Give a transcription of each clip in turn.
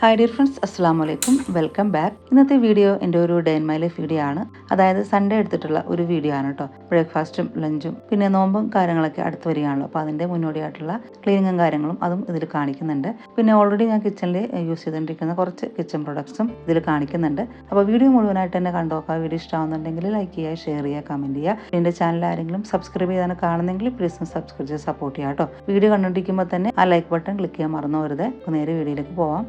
Hi dear friends, അസ്സാം വലൈക്കും, welcome back. ഇന്നത്തെ വീഡിയോ എൻ്റെ ഒരു day in my life video ആണ്. അതായത് സൺഡേ എടുത്തിട്ടുള്ള ഒരു വീഡിയോ ആണ് കേട്ടോ. ബ്രേക്ക്ഫാസ്റ്റും ലഞ്ചും പിന്നെ നോമ്പും കാര്യങ്ങളൊക്കെ അടുത്ത് വരികയാണല്ലോ. അപ്പോൾ അതിൻ്റെ മുന്നോടിയായിട്ടുള്ള ക്ലീനിങ്ങും കാര്യങ്ങളും അതും ഇതിൽ കാണിക്കുന്നുണ്ട്. പിന്നെ ഓൾറെഡി ഞാൻ കിച്ചണിൽ യൂസ് ചെയ്തുകൊണ്ടിരിക്കുന്ന കുറച്ച് കിച്ചൺ പ്രൊഡക്ട്സും ഇതിൽ കാണിക്കുന്നുണ്ട്. അപ്പോൾ വീഡിയോ മുഴുവനായിട്ട് തന്നെ കണ്ടോക്കാം. വീഡിയോ ഇഷ്ടമാകുന്നുണ്ടെങ്കിൽ ലൈക്ക് ചെയ്യുക, ഷെയർ ചെയ്യുക, കമൻറ്റ് ചെയ്യുക. എൻ്റെ ചാനൽ ആരെങ്കിലും സബ്സ്ക്രൈബ് ചെയ്താണ് കാണുന്നെങ്കിൽ പ്ലീസ് സബ്സ്ക്രൈബ് ചെയ്ത് സപ്പോർട്ട് ചെയ്യുക കേട്ടോ. വീഡിയോ കണ്ടുകൊണ്ടിരിക്കുമ്പോൾ തന്നെ ആ ലൈക്ക് ബട്ടൺ ക്ലിക്ക് ചെയ്യാൻ മറന്നു പോകരുത്. നേരെ വീഡിയോയിലേക്ക് പോവാം.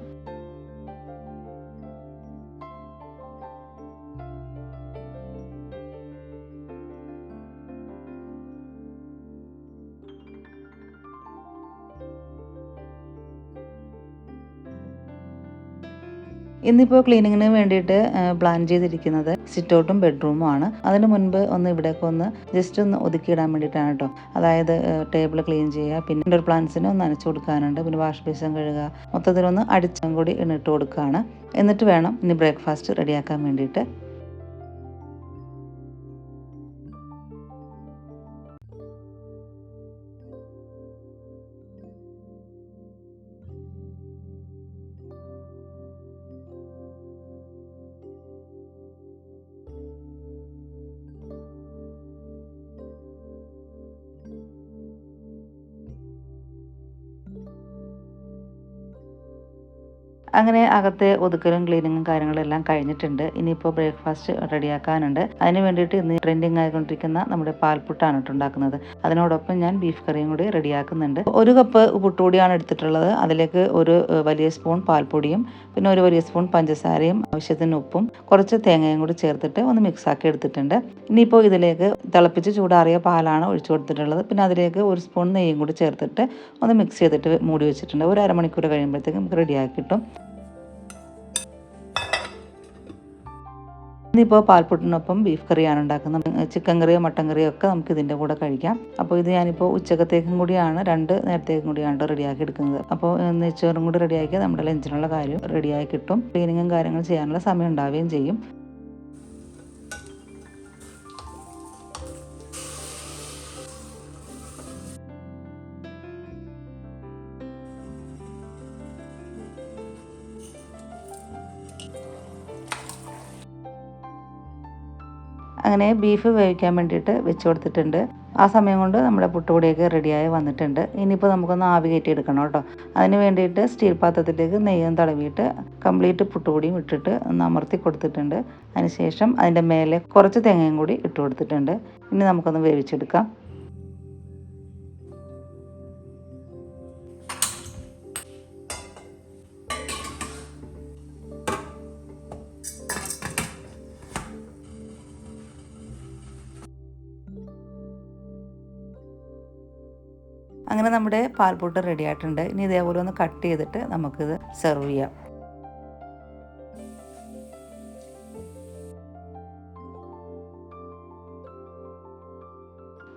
ഇന്നിപ്പോൾ ക്ലീനിങ്ങിന് വേണ്ടിയിട്ട് പ്ലാൻ ചെയ്തിരിക്കുന്നത് സിറ്റൗട്ടും ബെഡ്റൂമും ആണ്. അതിന് മുൻപ് ഒന്ന് ഇവിടേക്ക് ഒന്ന് ജസ്റ്റ് ഒന്ന് ഒതുക്കിയിടാൻ വേണ്ടിയിട്ടാണ് കേട്ടോ. അതായത് ടേബിൾ ക്ലീൻ ചെയ്യുക, പിന്നെ ഇൻഡോർ പ്ലാന്റ്സിന് ഒന്ന് നനച്ചു കൊടുക്കാനുണ്ട്, പിന്നെ വാഷ് ബേസിൻ കഴുകുക, മൊത്തത്തിലൊന്ന് അടിച്ചും കൂടി ഇട്ട് കൊടുക്കുകയാണ്. എന്നിട്ട് വേണം ഇനി ബ്രേക്ക്ഫാസ്റ്റ് റെഡിയാക്കാൻ വേണ്ടിയിട്ട്. അങ്ങനെ അകത്തെ ഒതുക്കലും ക്ലീനിങ്ങും കാര്യങ്ങളെല്ലാം കഴിഞ്ഞിട്ടുണ്ട്. ഇനിയിപ്പോൾ ബ്രേക്ക്ഫാസ്റ്റ് റെഡിയാക്കാനുണ്ട്. അതിന് വേണ്ടിയിട്ട് ഇന്ന് ട്രെൻഡിങ് ആയിക്കൊണ്ടിരിക്കുന്ന നമ്മുടെ പാൽപുട്ടാണ് ഉണ്ടാക്കുന്നത്. അതിനോടൊപ്പം ഞാൻ ബീഫ് കറിയും കൂടി റെഡിയാക്കുന്നുണ്ട്. 1 കപ്പ് പുട്ടുപൊടിയാണ് എടുത്തിട്ടുള്ളത്. അതിലേക്ക് ഒരു വലിയ സ്പൂൺ പാൽപ്പൊടിയും പിന്നെ ഒരു വലിയ സ്പൂൺ പഞ്ചസാരയും ആവശ്യത്തിന് ഉപ്പും കുറച്ച് തേങ്ങയും കൂടി ചേർത്തിട്ട് ഒന്ന് മിക്സ് ആക്കി എടുത്തിട്ടുണ്ട്. ഇനിയിപ്പോൾ ഇതിലേക്ക് തിളപ്പിച്ച് ചൂടാറിയ പാലാണ് ഒഴിച്ചു കൊടുത്തിട്ടുള്ളത്. പിന്നെ അതിലേക്ക് ഒരു സ്പൂൺ നെയ്യും കൂടി ചേർത്തിട്ട് ഒന്ന് മിക്സ് ചെയ്തിട്ട് മൂടി വെച്ചിട്ടുണ്ട്. ഒരു അരമണിക്കൂർ കഴിയുമ്പോഴത്തേക്കും നമുക്ക് റെഡിയാക്കി കിട്ടും. ഇന്നിപ്പോൾ പാൽപ്പുട്ടിനൊപ്പം ബീഫ് കറിയാണ് ഉണ്ടാക്കുന്നത്. ചിക്കൻ കറിയോ മട്ടൻ കറിയോ ഒക്കെ നമുക്ക് ഇതിൻ്റെ കൂടെ കഴിക്കാം. അപ്പോൾ ഇത് ഞാനിപ്പോൾ ഉച്ചക്കത്തേക്കും കൂടിയാണ് 2 നേരത്തേക്കും കൂടിയാണ് റെഡിയാക്കി എടുക്കുന്നത്. അപ്പോൾ നെയ്ച്ചോറും കൂടി റെഡിയാക്കിയാൽ നമ്മുടെ ലഞ്ചിനുള്ള കാര്യം റെഡിയായി കിട്ടും. ക്ലീനിങ്ങും കാര്യങ്ങളും ചെയ്യാനുള്ള സമയം ഉണ്ടാവുകയും ചെയ്യും. അങ്ങനെ ബീഫ് വേവിക്കാൻ വേണ്ടിയിട്ട് വെച്ച് കൊടുത്തിട്ടുണ്ട്. ആ സമയം കൊണ്ട് നമ്മുടെ പുട്ടുപൊടിയൊക്കെ റെഡിയായി വന്നിട്ടുണ്ട്. ഇനിയിപ്പോൾ നമുക്കൊന്ന് ആവി കയറ്റി എടുക്കണം കേട്ടോ. അതിന് വേണ്ടിയിട്ട് സ്റ്റീൽ പാത്രത്തിലേക്ക് നെയ്യും തടവിയിട്ട് കംപ്ലീറ്റ് പുട്ടുപൊടിയും ഇട്ടിട്ട് ഒന്ന് അമർത്തി കൊടുത്തിട്ടുണ്ട്. അതിനുശേഷം അതിൻ്റെ മേലെ കുറച്ച് തേങ്ങയും കൂടി ഇട്ട് കൊടുത്തിട്ടുണ്ട്. ഇനി നമുക്കൊന്ന് വേവിച്ചെടുക്കാം. അങ്ങനെ നമ്മുടെ പാൽപുട്ട് റെഡി ആയിട്ടുണ്ട്. ഇനി ഇതേപോലെ ഒന്ന് കട്ട് ചെയ്തിട്ട് നമുക്കിത് സെർവ് ചെയ്യാം.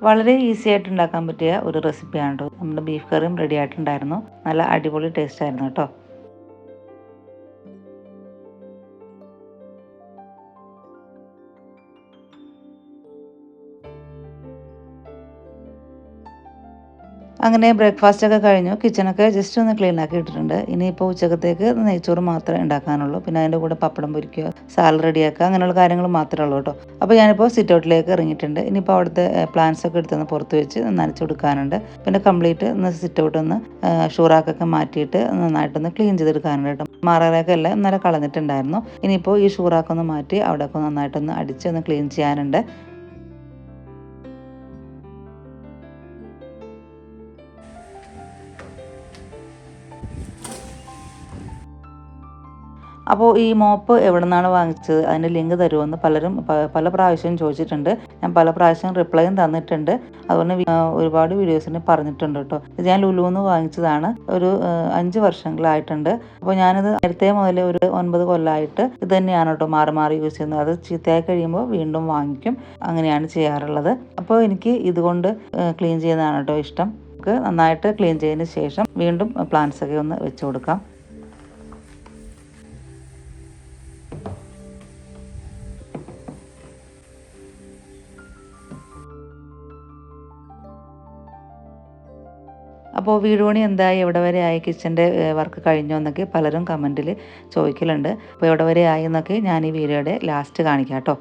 വളരെ ഈസി ആയിട്ട് ഉണ്ടാക്കാൻ പറ്റിയ ഒരു റെസിപ്പിയാണ് കേട്ടോ. നമ്മുടെ ബീഫ് കറിയും റെഡി ആയിട്ടുണ്ടായിരുന്നു. നല്ല അടിപൊളി ടേസ്റ്റ് ആയിരുന്നു കേട്ടോ. അങ്ങനെ ബ്രേക്ക്ഫാസ്റ്റ് ഒക്കെ കഴിഞ്ഞു. കിച്ചണൊക്കെ ജസ്റ്റ് ഒന്ന് ക്ലീൻ ആക്കി ഇട്ടിട്ടുണ്ട്. ഇനിയിപ്പോൾ ഉച്ചക്കത്തേക്ക് നെയ്ച്ചോറ് മാത്രമേ ഉണ്ടാക്കാനുള്ളൂ. പിന്നെ അതിൻ്റെ കൂടെ പപ്പടം പൊരിക്കുക, സാലഡ് റെഡിയാക്കുക, അങ്ങനെയുള്ള കാര്യങ്ങൾ മാത്രമേ ഉള്ളൂ കേട്ടോ. അപ്പോൾ ഞാനിപ്പോൾ സിറ്റ് ഔട്ടിലേക്ക് ഇറങ്ങിയിട്ടുണ്ട്. ഇനിയിപ്പോൾ അവിടുത്തെ പ്ലാന്റ്സ് ഒക്കെ എടുത്തൊന്ന് പുറത്ത് വെച്ച് നനച്ച് കൊടുക്കാനുണ്ട്. പിന്നെ കംപ്ലീറ്റ് ഒന്ന് സിറ്റ് ഔട്ട് ഒന്ന് ഷൂറാക്കൊക്കെ മാറ്റിയിട്ട് നന്നായിട്ടൊന്ന് ക്ലീൻ ചെയ്തെടുക്കാനുണ്ട് കേട്ടോ. മാറാറൊക്കെ എല്ലാം ഇന്നലെ കളഞ്ഞിട്ടുണ്ടായിരുന്നു. ഇനിയിപ്പോൾ ഈ ഷൂറാക്കൊന്ന് മാറ്റി അവിടെയൊക്കെ നന്നായിട്ടൊന്ന് അടിച്ച് ഒന്ന് ക്ലീൻ ചെയ്യാനുണ്ട്. അപ്പോൾ ഈ മോപ്പ് എവിടെ നിന്നാണ് വാങ്ങിച്ചത്, അതിൻ്റെ ലിങ്ക് തരുമെന്ന് പലരും പല പ്രാവശ്യം ചോദിച്ചിട്ടുണ്ട്. ഞാൻ പല പ്രാവശ്യം റിപ്ലൈയും തന്നിട്ടുണ്ട്. അതുകൊണ്ട് ഒരുപാട് വീഡിയോസിന് പറഞ്ഞിട്ടുണ്ട് കേട്ടോ. ഇത് ഞാൻ ലുലുന്ന് വാങ്ങിച്ചതാണ്. ഒരു 5 വർഷങ്ങളായിട്ടുണ്ട്. അപ്പോൾ ഞാനിത് നേരത്തെ മുതൽ ഒരു 9 കൊല്ലമായിട്ട് ഇത് തന്നെയാണ് കേട്ടോ മാറി മാറി യൂസ് ചെയ്യുന്നത്. അത് ചീത്തയായി കഴിയുമ്പോൾ വീണ്ടും വാങ്ങിക്കും. അങ്ങനെയാണ് ചെയ്യാറുള്ളത്. അപ്പോൾ എനിക്ക് ഇതുകൊണ്ട് ക്ലീൻ ചെയ്യുന്നതാണ് കേട്ടോ ഇഷ്ടം. നമുക്ക് നന്നായിട്ട് ക്ലീൻ ചെയ്തതിന് ശേഷം വീണ്ടും പ്ലാന്റ്സ് ഒക്കെ ഒന്ന് വെച്ച് കൊടുക്കാം. അപ്പോൾ വീട് പണി എന്തായി, എവിടെ വരെ ആയി, കിച്ചൻ്റെ വർക്ക് കഴിഞ്ഞോ എന്നൊക്കെ പലരും കമൻറ്റിൽ ചോദിക്കലുണ്ട്. അപ്പോൾ എവിടെ വരെ ആയി എന്നൊക്കെ ഞാൻ ഈ വീഡിയോയുടെ ലാസ്റ്റ് കാണിക്കാം കേട്ടോ.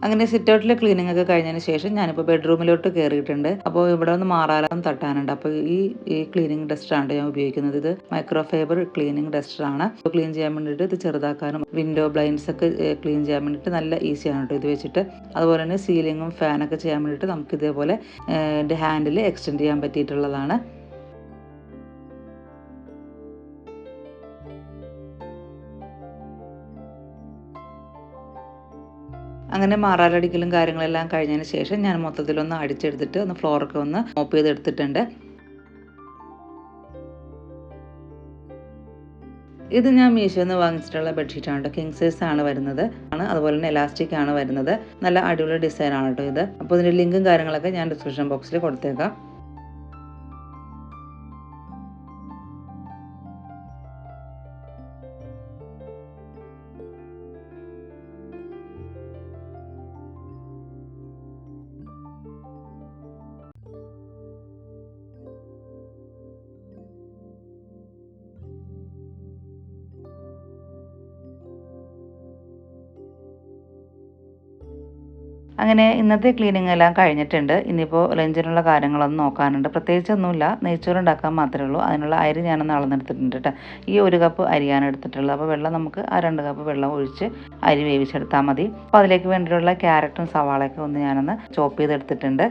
അങ്ങനെ സിറ്റ് ഔട്ടിലെ ക്ലീനിങ് ഒക്കെ കഴിഞ്ഞതിന് ശേഷം ഞാനിപ്പോൾ ബെഡ്റൂമിലോട്ട് കയറിയിട്ടുണ്ട്. അപ്പോൾ ഇവിടെ ഒന്ന് മാറാലം തട്ടാനുണ്ട്. അപ്പോൾ ഈ ക്ലീനിങ് ഡസ്റ്ററാണ് ഞാൻ ഉപയോഗിക്കുന്നത്. ഇത് മൈക്രോ ഫൈബർ ക്ലീനിങ് ഡസ്റ്ററാണ്. ക്ലീൻ ചെയ്യാൻ വേണ്ടിയിട്ട് ഇത് ചെറുതാക്കാനും വിൻഡോ ബ്ലൈൻഡ്സ് ഒക്കെ ക്ലീൻ ചെയ്യാൻ വേണ്ടിയിട്ട് നല്ല ഈസിയാണ് കേട്ടോ ഇത് വെച്ചിട്ട്. അതുപോലെ തന്നെ സീലിങ്ങും ഫാനൊക്കെ ചെയ്യാൻ വേണ്ടിയിട്ട് നമുക്ക് ഇതേപോലെ എൻ്റെ ഹാൻഡിൽ എക്സ്റ്റെൻഡ് ചെയ്യാൻ പറ്റിയിട്ടുള്ളതാണ്. അങ്ങനെ മാറാലടിക്കലും കാര്യങ്ങളെല്ലാം കഴിഞ്ഞതിന് ശേഷം ഞാൻ മൊത്തത്തിലൊന്ന് അടിച്ചെടുത്തിട്ട് ഒന്ന് ഫ്ലോറൊക്കെ ഒന്ന് മോപ്പ് ചെയ്തെടുത്തിട്ടുണ്ട്. ഇത് ഞാൻ മീഷോയിൽ നിന്ന് വാങ്ങിച്ചിട്ടുള്ള ബെഡ്ഷീറ്റാണ് കേട്ടോ. കിങ് സൈസ് ആണ് വരുന്നത്. അതുപോലെ തന്നെ എലാസ്റ്റിക് ആണ് വരുന്നത്. നല്ല അടിപൊളി ഡിസൈൻ ആണ് കേട്ടോ ഇത്. അപ്പോൾ ഇതിൻ്റെ ലിങ്കും കാര്യങ്ങളൊക്കെ ഞാൻ ഡിസ്ക്രിപ്ഷൻ ബോക്സിൽ കൊടുത്തേക്കാം. അങ്ങനെ ഇന്നത്തെ ക്ലീനിങ് എല്ലാം കഴിഞ്ഞിട്ടുണ്ട്. ഇനിയിപ്പോൾ ലഞ്ചിനുള്ള കാര്യങ്ങളൊന്നും നോക്കാനുണ്ട്. പ്രത്യേകിച്ചൊന്നുമില്ല, നെയ്ച്ചോറ് ഉണ്ടാക്കാൻ മാത്രമേ ഉള്ളൂ. അതിനുള്ള അരി ഞാനൊന്ന് അളന്നെടുത്തിട്ടുണ്ട് കേട്ടോ. ഈ 1 കപ്പ് അരിയാണ് എടുത്തിട്ടുള്ളത്. അപ്പോൾ വെള്ളം നമുക്ക് ആ 2 കപ്പ് വെള്ളം ഒഴിച്ച് അരി വേവിച്ചെടുത്താൽ മതി. അപ്പോൾ അതിലേക്ക് വേണ്ടിയിട്ടുള്ള ക്യാരറ്റും സവാളയൊക്കെ ഒന്ന് ഞാനൊന്ന് ചോപ്പ് ചെയ്തെടുത്തിട്ടുണ്ട്.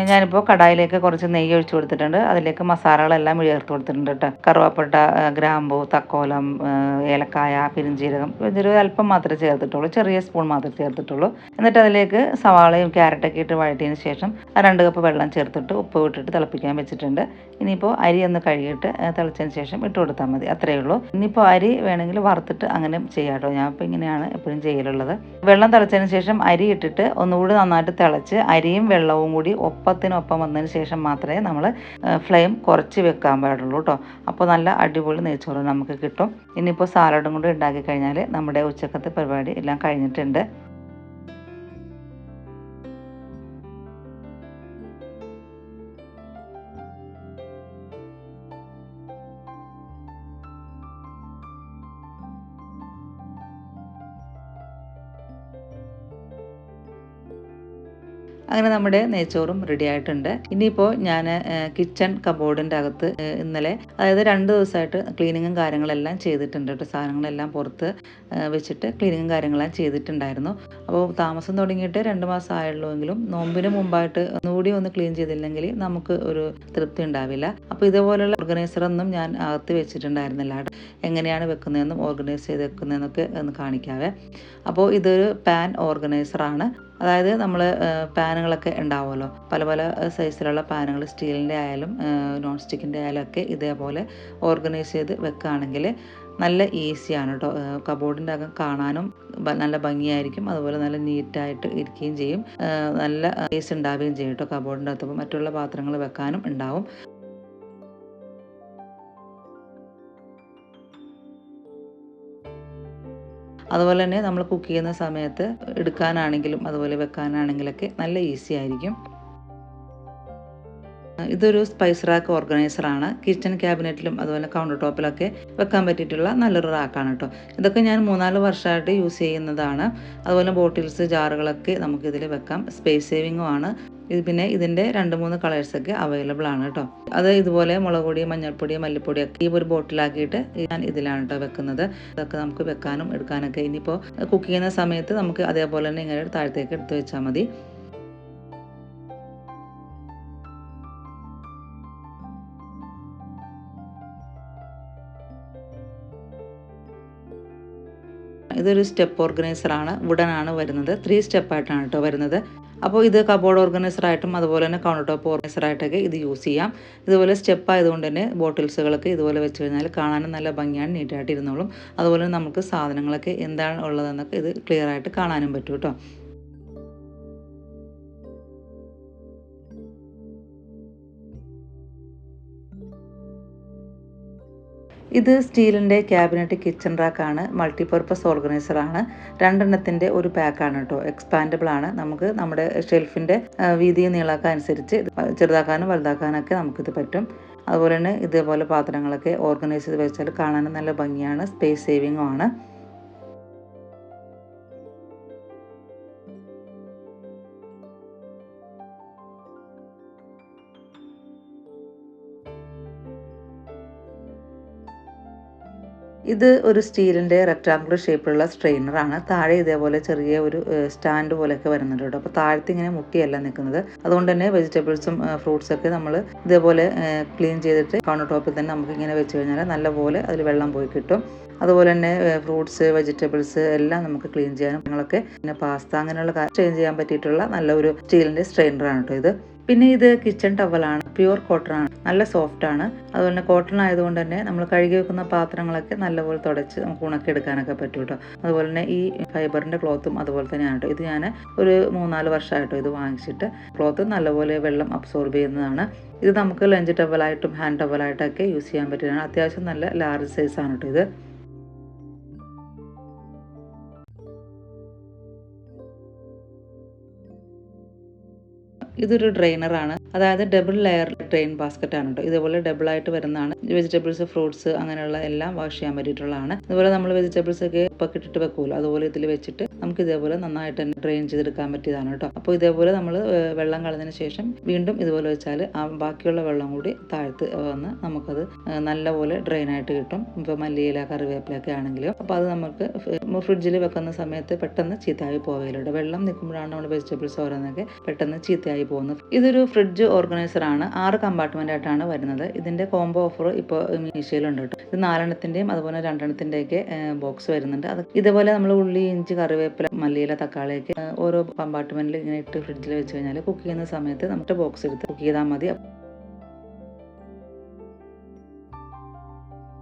ഞാനിപ്പോൾ കടായിലേക്ക് കുറച്ച് നെയ്യ് ഒഴിച്ച് കൊടുത്തിട്ടുണ്ട്. അതിലേക്ക് മസാലകളെല്ലാം ചേർത്ത് കൊടുത്തിട്ടുണ്ട് കേട്ടോ. കറുവാപ്പട്ട, ഗ്രാമ്പൂ, തക്കോലം, ഏലക്കായ, പെരുംജീരകം, അല്പം മാത്രമേ ചേർത്തിട്ടുള്ളൂ. ചെറിയ സ്പൂൺ മാത്രമേ ചേർത്തിട്ടുള്ളൂ. എന്നിട്ട് അതിലേക്ക് സവാളയും ക്യാരറ്റൊക്കെ ഇട്ട് വഴറ്റിയതിന് ശേഷം 2 കപ്പ് വെള്ളം ചേർത്തിട്ട് ഉപ്പ് ഇട്ടിട്ട് തിളപ്പിക്കാൻ വെച്ചിട്ടുണ്ട്. ഇനിയിപ്പോൾ അരി ഒന്ന് കഴുകിയിട്ട് തിളച്ചതിന് ശേഷം ഇട്ട് കൊടുത്താൽ മതി. അത്രയേ ഉള്ളൂ. ഇനിയിപ്പോൾ അരി വേണമെങ്കിൽ വറുത്തിട്ട് അങ്ങനെ ചെയ്യാം കേട്ടോ. ഞാൻ ഇപ്പോൾ ഇങ്ങനെയാണ് എപ്പോഴും ചെയ്യലുള്ളത്. വെള്ളം തിളച്ചതിന് ശേഷം അരി ഇട്ടിട്ട് ഒന്നുകൂടി നന്നായിട്ട് തിളച്ച് അരിയും വെള്ളവും കൂടി ഒപ്പത്തിനൊപ്പം വന്നതിന് ശേഷം മാത്രമേ നമ്മൾ ഫ്ലെയിം കുറച്ച് വെക്കാൻ പാടുള്ളൂ കേട്ടോ. അപ്പോൾ നല്ല അടിപൊളി നെയ്ച്ചോറ് നമുക്ക് കിട്ടും. ഇനിയിപ്പോൾ സാലഡും കൂടി ഉണ്ടാക്കി കഴിഞ്ഞാൽ നമ്മുടെ ഉച്ചക്കത്തെ പരിപാടി എല്ലാം കഴിഞ്ഞിട്ടുണ്ട്. അങ്ങനെ നമ്മുടെ നെയ്ച്ചോറും റെഡി ആയിട്ടുണ്ട്. ഇനിയിപ്പോൾ ഞാൻ കിച്ചൺ കബോർഡിൻ്റെ അകത്ത് ഇന്നലെ, അതായത് 2 ദിവസമായിട്ട് ക്ലീനിങ്ങും കാര്യങ്ങളെല്ലാം ചെയ്തിട്ടുണ്ട് കേട്ടോ. സാധനങ്ങളെല്ലാം പുറത്ത് വെച്ചിട്ട് ക്ലീനിങ്ങും കാര്യങ്ങളെല്ലാം ചെയ്തിട്ടുണ്ടായിരുന്നു. അപ്പോൾ താമസം തുടങ്ങിയിട്ട് 2 മാസം ആയുള്ളൂവെങ്കിലും നോമ്പിന് മുമ്പായിട്ട് ഒന്നുകൂടി ഒന്ന് ക്ലീൻ ചെയ്തില്ലെങ്കിൽ നമുക്ക് ഒരു തൃപ്തി ഉണ്ടാവില്ല. അപ്പോൾ ഇതുപോലുള്ള ഓർഗനൈസറൊന്നും ഞാൻ അകത്ത് വെച്ചിട്ടുണ്ടായിരുന്നില്ല. എങ്ങനെയാണ് വെക്കുന്നതെന്നും ഓർഗനൈസ് ചെയ്ത് വെക്കുന്നതെന്നൊക്കെ ഒന്ന് കാണിക്കാവേ. അപ്പോൾ ഇതൊരു പാൻ ഓർഗനൈസറാണ്. അതായത് നമ്മൾ പാനുകളൊക്കെ ഉണ്ടാവുമല്ലോ, പല പല സൈസിലുള്ള പാനുകൾ, സ്റ്റീലിൻ്റെ ആയാലും നോൺ സ്റ്റിക്കിൻ്റെ ആയാലും ഒക്കെ ഇതേപോലെ ഓർഗനൈസ് ചെയ്ത് വെക്കുകയാണെങ്കിൽ നല്ല ഈസിയാണ് കേട്ടോ. കബോർഡിൻ്റെ അകം കാണാനും നല്ല ഭംഗിയായിരിക്കും. അതുപോലെ നല്ല നീറ്റായിട്ട് ഇരിക്കുകയും ചെയ്യും. നല്ല സ്പേസ് ഉണ്ടാവുകയും ചെയ്യും കേട്ടോ കബോർഡിൻ്റെ അകത്ത്. മറ്റുള്ള പാത്രങ്ങൾ വെക്കാനും ഉണ്ടാവും. അതുപോലെ തന്നെ നമ്മൾ കുക്ക് ചെയ്യുന്ന സമയത്ത് എടുക്കാനാണെങ്കിലും അതുപോലെ വെക്കാനാണെങ്കിലൊക്കെ നല്ല ഈസി ആയിരിക്കും. ഇതൊരു സ്പൈസ് റാക്ക് ഓർഗനൈസറാണ്. കിച്ചൺ ക്യാബിനറ്റിലും അതുപോലെ കൗണ്ടർ ടോപ്പിലൊക്കെ വെക്കാൻ പറ്റിയിട്ടുള്ള നല്ലൊരു റാക്കാണ് കേട്ടോ. ഇതൊക്കെ ഞാൻ 3-4 വർഷമായിട്ട് യൂസ് ചെയ്യുന്നതാണ്. അതുപോലെ ബോട്ടിൽസ്, ജാറുകളൊക്കെ നമുക്കിതിൽ വെക്കാം. സ്പേസ് സേവിങ്ങും ആണ്. പിന്നെ ഇതിൻ്റെ 2-3 കളേഴ്സൊക്കെ അവൈലബിൾ ആണ് കേട്ടോ. അത് ഇതുപോലെ മുളക് പൊടി, മഞ്ഞൾപ്പൊടി, മല്ലിപ്പൊടിയൊക്കെ ഈ ഒരു ബോട്ടിലാക്കിയിട്ട് ഞാൻ ഇതിലാണ് കേട്ടോ വെക്കുന്നത്. ഇതൊക്കെ നമുക്ക് വെക്കാനും എടുക്കാനൊക്കെ ഇനിയിപ്പോൾ കുക്ക് ചെയ്യുന്ന സമയത്ത് നമുക്ക് അതേപോലെ തന്നെ ഇങ്ങനെ താഴത്തേക്ക് എടുത്ത് വെച്ചാൽ മതി. ഇതൊരു സ്റ്റെപ്പ് ഓർഗനൈസറാണ്. വുഡൻ ആണ് വരുന്നത്. 3 സ്റ്റെപ്പായിട്ടാണ് കേട്ടോ വരുന്നത്. അപ്പോൾ ഇത് കബോർഡ് ഓർഗനൈസറായിട്ടും അതുപോലെ തന്നെ കൗണ്ടർ ടോപ്പ് ഓർഗനൈസറായിട്ടൊക്കെ ഇത് യൂസ് ചെയ്യാം. ഇതുപോലെ സ്റ്റെപ്പ് ആയതുകൊണ്ട് തന്നെ ബോട്ടിൽസുകളൊക്കെ ഇതുപോലെ വെച്ച് കഴിഞ്ഞാൽ കാണാനും നല്ല ഭംഗിയാണ്, നീറ്റായിട്ട് ഇരുന്നോളും. അതുപോലെ നമുക്ക് സാധനങ്ങളൊക്കെ എന്താണ് ഉള്ളതെന്നൊക്കെ ഇത് ക്ലിയർ ആയിട്ട് കാണാനും പറ്റും കേട്ടോ. ഇത് സ്റ്റീലിൻ്റെ ക്യാബിനറ്റ് കിച്ചൺ റാക്കാണ്. മൾട്ടിപർപ്പസ് ഓർഗനൈസറാണ്. രണ്ടെണ്ണത്തിൻ്റെ ഒരു പാക്കാണ് കേട്ടോ. എക്സ്പാൻഡബിൾ ആണ്. നമുക്ക് നമ്മുടെ ഷെൽഫിൻ്റെ വീതിയും നീളമൊക്കെ അനുസരിച്ച് ചെറുതാക്കാനും വലുതാക്കാനൊക്കെ നമുക്കിത് പറ്റും. അതുപോലെ തന്നെ ഇതേപോലെ പാത്രങ്ങളൊക്കെ ഓർഗനൈസ് ചെയ്ത് വെച്ചാൽ കാണാനും നല്ല ഭംഗിയാണ്, സ്പേസ് സേവിങ്ങും ആണ്. ഇത് ഒരു സ്റ്റീലിൻ്റെ റെക്ടാങ്കുലർ ഷേപ്പിലുള്ള സ്ട്രെയിനറാണ്. താഴെ ഇതേപോലെ ചെറിയ ഒരു സ്റ്റാൻഡ് പോലെയൊക്കെ വരുന്നുണ്ട് കേട്ടോ. അപ്പോൾ താഴത്ത് ഇങ്ങനെ മുട്ടിയല്ല നിൽക്കുന്നത്. അതുകൊണ്ട് തന്നെ വെജിറ്റബിൾസും ഫ്രൂട്ട്സൊക്കെ നമ്മൾ ഇതേപോലെ ക്ലീൻ ചെയ്തിട്ട് കൗണ്ടർ ടോപ്പിൽ തന്നെ നമുക്ക് ഇങ്ങനെ വെച്ച് കഴിഞ്ഞാൽ നല്ലപോലെ അതിൽ വെള്ളം പോയി കിട്ടും. അതുപോലെ തന്നെ ഫ്രൂട്ട്സ്, വെജിറ്റബിൾസ് എല്ലാം നമുക്ക് ക്ലീൻ ചെയ്യാനും നിങ്ങളൊക്കെ പിന്നെ പാസ്ത അങ്ങനെയുള്ള ക്ലീൻ ചെയ്യാൻ പറ്റിയിട്ടുള്ള നല്ല ഒരു സ്റ്റീലിൻ്റെ സ്ട്രെയിനറാണ് കേട്ടോ ഇത്. പിന്നെ ഇത് കിച്ചൺ ടവലാണ്. പ്യുവർ കോട്ടൺ ആണ്, നല്ല സോഫ്റ്റ് ആണ്. അതുപോലെ തന്നെ കോട്ടൺ ആയതുകൊണ്ട് തന്നെ നമ്മൾ കഴുകി വെക്കുന്ന പാത്രങ്ങളൊക്കെ നല്ലപോലെ തുടച്ച് നമുക്ക് ഉണക്കിയെടുക്കാനൊക്കെ പറ്റും കേട്ടോ. അതുപോലെ തന്നെ ഈ ഫൈബറിൻ്റെ ക്ലോത്തും അതുപോലെ തന്നെയാണ് കേട്ടോ. ഇത് ഞാൻ ഒരു 3-4 വർഷമായിട്ടോ ഇത് വാങ്ങിച്ചിട്ട്. ക്ലോത്ത് നല്ലപോലെ വെള്ളം അബ്സോർബ് ചെയ്യുന്നതാണ്. ഇത് നമുക്ക് ലഞ്ച് ടവലായിട്ടും ഹാൻഡ് ടവലായിട്ടൊക്കെ യൂസ് ചെയ്യാൻ പറ്റുന്നതാണ്. അത്യാവശ്യം നല്ല ലാർജ് സൈസാണ് കേട്ടോ ഇത്. ഇതൊരു ഡ്രെയിനറാണ്, അതായത് ഡബിൾ ലെയർ ഡ്രെയിൻ ബാസ്ക്കറ്റ് ആണ് കേട്ടോ. ഇതുപോലെ ഡബിൾ ആയിട്ട് വരുന്നതാണ്. വെജിറ്റബിൾസ്, ഫ്രൂട്ട്സ് അങ്ങനെയുള്ള എല്ലാം വാഷ് ചെയ്യാൻ പറ്റിയിട്ടുള്ളതാണ്. അതുപോലെ നമ്മൾ വെജിറ്റബിൾസ് ഒക്കെ ഇപ്പൊക്കെ ഇട്ടിട്ട് വെക്കുമല്ലോ, അതുപോലെ ഇതിൽ വെച്ചിട്ട് നമുക്ക് ഇതേപോലെ നന്നായിട്ട് തന്നെ ഡ്രെയിൻ ചെയ്തെടുക്കാൻ പറ്റിയതാണ് കേട്ടോ. അപ്പോൾ ഇതേപോലെ നമ്മൾ വെള്ളം കളഞ്ഞതിന് ശേഷം വീണ്ടും ഇതുപോലെ വെച്ചാൽ ആ ബാക്കിയുള്ള വെള്ളം കൂടി താഴ്ത്ത് വന്ന് നമുക്കത് നല്ലപോലെ ഡ്രെയിൻ ആയിട്ട് കിട്ടും. ഇപ്പോൾ മല്ലിയില, കറിവേപ്പിലൊക്കെ ആണെങ്കിലും. അപ്പോൾ അത് നമുക്ക് ഫ്രിഡ്ജിൽ വെക്കുന്ന സമയത്ത് പെട്ടെന്ന് ചീത്തയായി പോവുകയില്ല. വെള്ളം നിൽക്കുമ്പോഴാണ് നമ്മൾ വെജിറ്റബിൾസ് ഓരോന്നൊക്കെ പെട്ടെന്ന് ചീത്തയായി പോകുന്നത്. ഇതൊരു ഫ്രിഡ്ജ് ഓർഗനൈസർ ആണ്. 6 കമ്പാർട്ട്മെന്റ് ആയിട്ടാണ് വരുന്നത്. ഇതിന്റെ കോംബോ ഓഫർ ഇപ്പോൾ മീഷോയിലുണ്ട് കേട്ടോ. ഇത് 4-എണ്ണത്തിന്റെയും അതുപോലെ 2-എണ്ണത്തിന്റെയൊക്കെ ബോക്സ് വരുന്നുണ്ട്. അത് ഇതുപോലെ നമ്മൾ ഉള്ളി, ഇഞ്ചി, കറിവേപ്പില, മല്ലിയില, തക്കാളിയൊക്കെ ഓരോ കമ്പാർട്ട്മെന്റിൽ ഇങ്ങനെ ഇട്ട് ഫ്രിഡ്ജിൽ വെച്ച് കഴിഞ്ഞാൽ കുക്ക് ചെയ്യുന്ന സമയത്ത് നമ്മുടെ ബോക്സ് എടുത്ത് കുക്ക് ചെയ്താൽ മതി.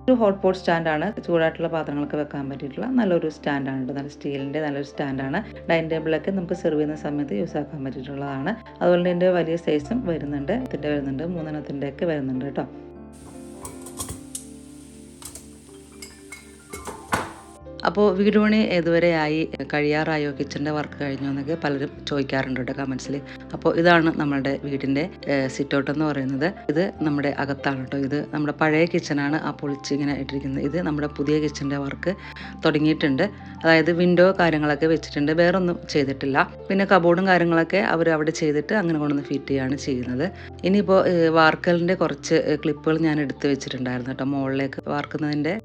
ഒരു ഹോട്ട് പോട്ട് സ്റ്റാൻഡാണ്. ചൂടായിട്ടുള്ള പാത്രങ്ങളൊക്കെ വെക്കാൻ പറ്റിയിട്ടുള്ള നല്ലൊരു സ്റ്റാൻഡാണ് കേട്ടോ. നല്ല സ്റ്റീലിൻ്റെ നല്ലൊരു സ്റ്റാൻഡാണ്. ഡൈനിങ് ടേബിളൊക്കെ നമുക്ക് സെർവ് ചെയ്യുന്ന സമയത്ത് യൂസ് ആക്കാൻ പറ്റിയിട്ടുള്ളതാണ്. അതുപോലെ ഇതിൻ്റെ വലിയ സൈസും വരുന്നുണ്ട്. 3-എണ്ണത്തിൻ്റെ ഒക്കെ വരുന്നുണ്ട് കേട്ടോ. അപ്പോൾ വീട് പണി ഏതുവരെയായി, കഴിയാറായോ, കിച്ചൻ്റെ വർക്ക് കഴിഞ്ഞോ എന്നൊക്കെ പലരും ചോദിക്കാറുണ്ട് കേട്ടോ കമൻസിൽ. അപ്പോൾ ഇതാണ് നമ്മളുടെ വീടിൻ്റെ സിറ്റൗട്ട് എന്ന് പറയുന്നത്. ഇത് നമ്മുടെ അകത്താണ് കേട്ടോ. ഇത് നമ്മുടെ പഴയ കിച്ചനാണ്, ആ പൊളിച്ച് ഇങ്ങനെ ഇട്ടിരിക്കുന്നത്. ഇത് നമ്മുടെ പുതിയ കിച്ചൻ്റെ വർക്ക് തുടങ്ങിയിട്ടുണ്ട്. അതായത് വിൻഡോ കാര്യങ്ങളൊക്കെ വെച്ചിട്ടുണ്ട്, വേറൊന്നും ചെയ്തിട്ടില്ല. പിന്നെ കബോർഡും കാര്യങ്ങളൊക്കെ അവർ അവിടെ ചെയ്തിട്ട് അങ്ങനെ കൊണ്ടുവന്ന് ഫിറ്റ് ചെയ്യുകയാണ് ചെയ്യുന്നത്. ഇനിയിപ്പോൾ വാർക്കലിൻ്റെ കുറച്ച് ക്ലിപ്പുകൾ ഞാൻ എടുത്ത് വെച്ചിട്ടുണ്ടായിരുന്നു കേട്ടോ, മുകളിലേക്ക് വാർക്കുന്നതിൻ്റെ.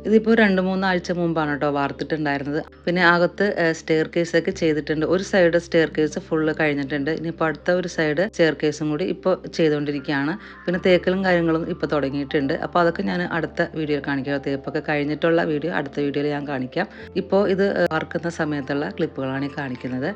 ഇതിപ്പോൾ 2-3 ആഴ്ച മുമ്പാണ് കേട്ടോ വാർത്തിട്ടുണ്ടായിരുന്നത്. പിന്നെ അകത്ത് സ്റ്റെയർ കേസൊക്കെ ചെയ്തിട്ടുണ്ട്. ഒരു സൈഡ് സ്റ്റെയർ കേസ് ഫുള്ള് കഴിഞ്ഞിട്ടുണ്ട്. ഇനിയിപ്പോൾ അടുത്ത ഒരു സൈഡ് സ്റ്റെയർ കേസും കൂടി ഇപ്പോൾ ചെയ്തുകൊണ്ടിരിക്കുകയാണ്. പിന്നെ തേക്കലും കാര്യങ്ങളും ഇപ്പോൾ തുടങ്ങിയിട്ടുണ്ട്. അപ്പോൾ അതൊക്കെ ഞാൻ അടുത്ത വീഡിയോയിൽ കാണിക്കാം. തേപ്പൊക്കെ കഴിഞ്ഞിട്ടുള്ള വീഡിയോ അടുത്ത വീഡിയോയിൽ ഞാൻ കാണിക്കാം. ഇപ്പോൾ ഇത് വറുക്കുന്ന സമയത്തുള്ള ക്ലിപ്പുകളാണ് ഈ കാണിക്കുന്നത്.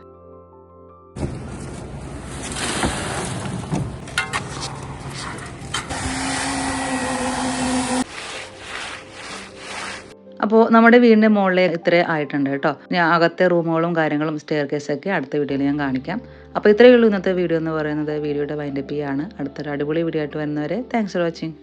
അപ്പോൾ നമ്മുടെ വീടിൻ്റെ മുകളിൽ ഇത്ര ആയിട്ടുണ്ട് കേട്ടോ. ഞാൻ അകത്തെ റൂമുകളും കാര്യങ്ങളും സ്റ്റെയർ കേസൊക്കെ അടുത്ത വീഡിയോയിൽ ഞാൻ കാണിക്കാം. അപ്പോൾ ഇത്രയേ ഉള്ളൂ ഇന്നത്തെ വീഡിയോ എന്ന് പറയുന്നത്. വീഡിയോയുടെ വൈൻഡപ്പ് ചെയ്യാണ്. അടുത്തൊരു അടിപൊളി വീഡിയോ ആയിട്ട് വരുന്നവരെ താങ്ക്സ് ഫോർ വാച്ചിങ്.